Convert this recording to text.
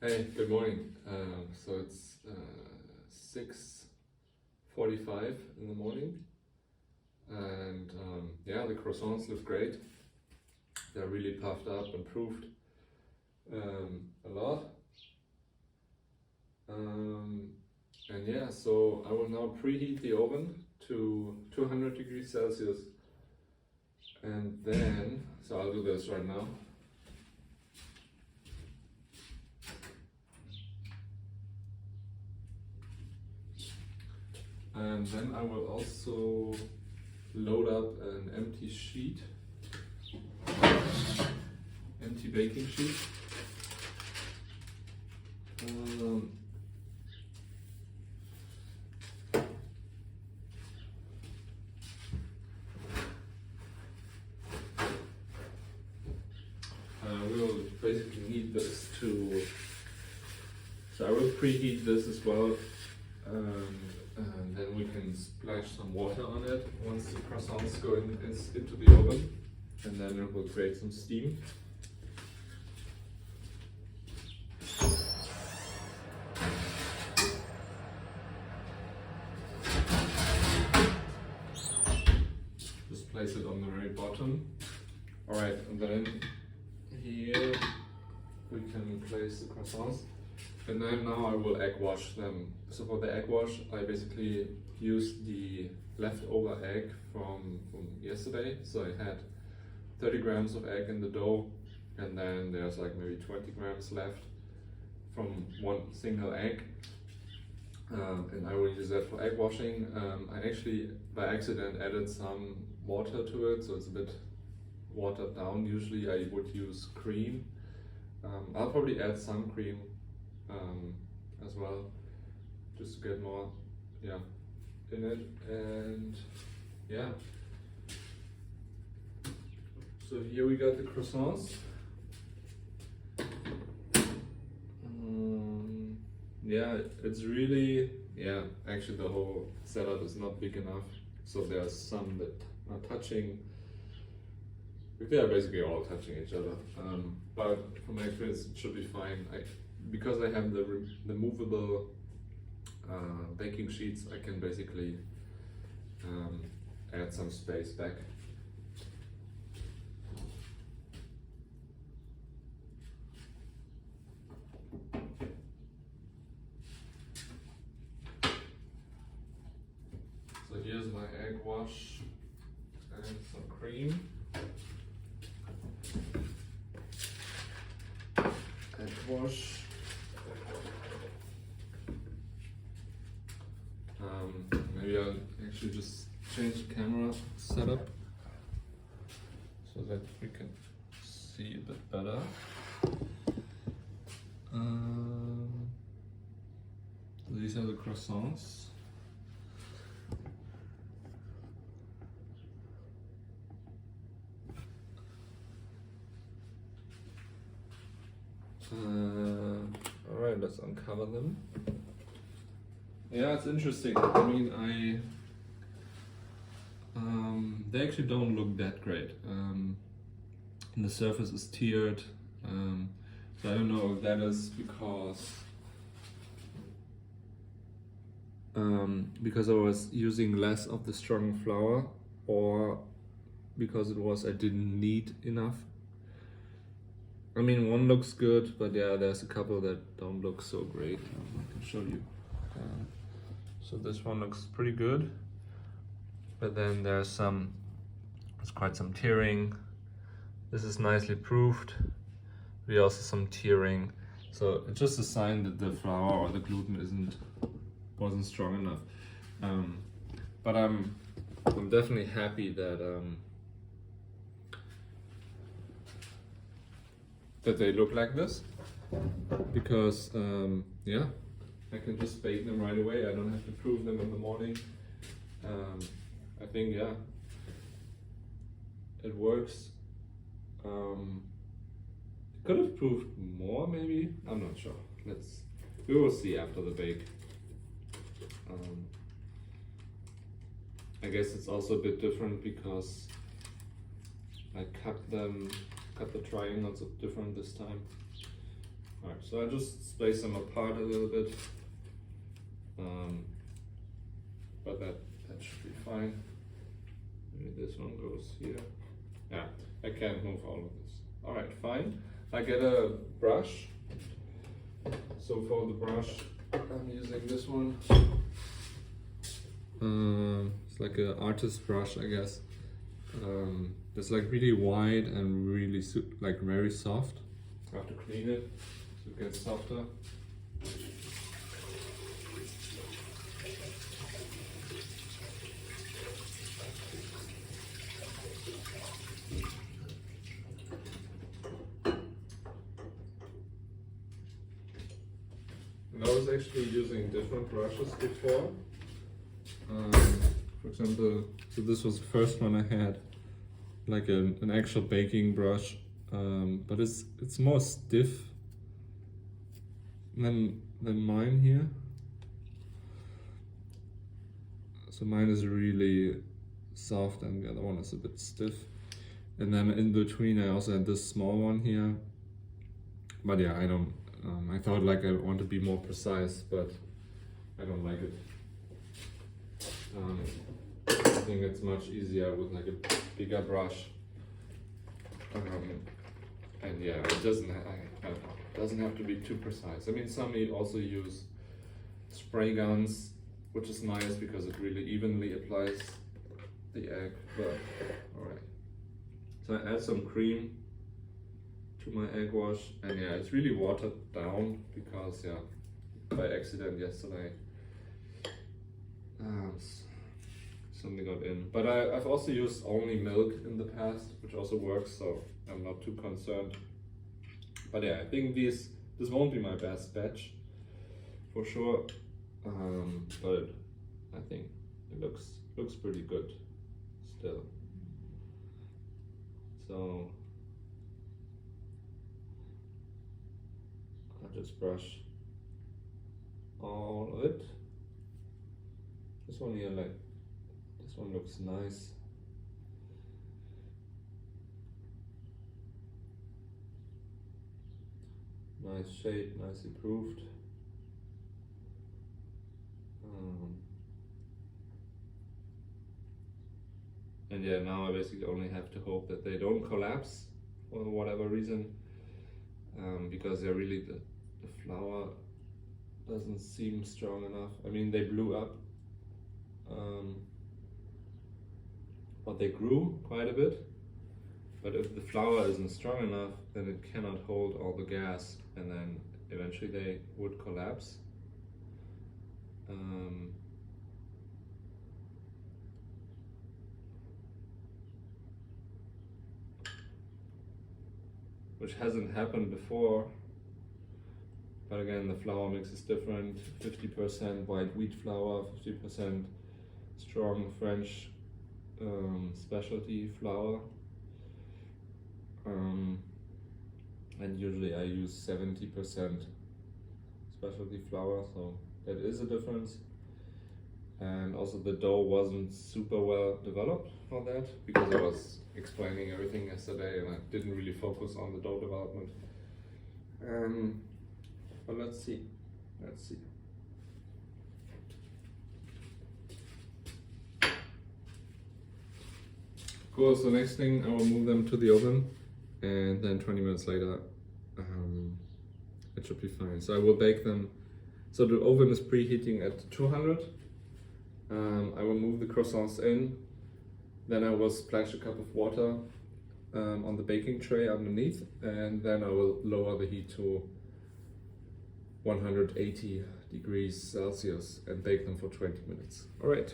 Hey, good morning. So it's 6:45 in the morning, and yeah, the croissants look great. They're really puffed up and proofed a lot. And yeah, so I will now preheat the oven to 200 degrees Celsius, and then, so I'll do this right now. And then I will also load up an empty sheet, empty baking sheet. We'll basically need this to, so I will preheat this as well. And then we can splash some water on it once the croissants go into the oven, and then it will create some steam. Just place it on the very bottom. Alright, and then here we can place the croissants. And then now I will egg wash them. So for the egg wash, I basically used the leftover egg from yesterday. So I had 30 grams of egg in the dough, and then there's like maybe 20 grams left from one single egg. And I will use that for egg washing. I actually, by accident, added some water to it, so it's a bit watered down. Usually I would use cream. I'll probably add some cream as well, just to get more in it. And yeah, so here we got the croissants. Yeah, it's really, actually the whole setup is not big enough, so there's some that are touching. They are basically all touching each other, but from my experience it should be fine. Because I have the movable baking sheets, I can basically add some space back. So here's my egg wash and some cream. Egg wash. Maybe I'll actually just change the camera setup so that we can see a bit better. These are the croissants. Alright, let's uncover them. Yeah, it's interesting. I mean, they actually don't look that great. And the surface is tiered. So I don't know if that is because I was using less of the strong flour, or because I didn't need enough. I mean, one looks good, but yeah, there's a couple that don't look so great. I can show you. So this one looks pretty good, but then there's quite some tearing. This is nicely proofed. We also some tearing. So it's just a sign that the flour or the gluten wasn't strong enough. But I'm definitely happy that that they look like this, because yeah, I can just bake them right away. I don't have to proof them in the morning. I think, yeah, it works. Could have proofed more, maybe. I'm not sure. We will see after the bake. I guess it's also a bit different because I cut the triangles different this time. Alright, so I just space them apart a little bit, but that should be fine. Maybe this one goes here. Yeah, I can't move all of this. Alright, fine. I get a brush. So for the brush, I'm using this one. It's like an artist brush, I guess. It's like really wide and really like very soft. I have to clean it so it gets softer. And I was actually using different brushes before. For example, so this was the first one I had, like an actual baking brush, but it's more stiff than mine here. So mine is really soft and the other one is a bit stiff. And then in between I also had this small one here. But yeah, I don't, I thought like I want to be more precise, but I don't like it. I think it's much easier with like a bigger brush. And yeah, it doesn't have to be too precise. I mean, some also use spray guns, which is nice because it really evenly applies the egg. But alright, so I add some cream to my egg wash, and yeah, it's really watered down because yeah, by accident yesterday something got in. But I've also used only milk in the past, which also works, so I'm not too concerned. But yeah, I think this won't be my best batch for sure, but I think it looks pretty good still. So I'll just brush all of it. This one here, like, this one looks nice. Nice shape, nicely proofed. And yeah, now I basically only have to hope that they don't collapse for whatever reason, because they're really the flour doesn't seem strong enough. I mean, they blew up, but they grew quite a bit. But if the flour isn't strong enough, then it cannot hold all the gas, and then eventually they would collapse. Which hasn't happened before. But again, the flour mix is different. 50% white wheat flour, 50% strong French specialty flour. And usually I use 70% specialty flour, so that is a difference. And also the dough wasn't super well developed for that, because I was explaining everything yesterday and I didn't really focus on the dough development. But let's see. Cool, so next thing I will move them to the oven, and then 20 minutes later it should be fine. So I will bake them. So the oven is preheating at 200. I will move the croissants in, then I will splash a cup of water on the baking tray underneath, and then I will lower the heat to 180 degrees Celsius and bake them for 20 minutes. All right.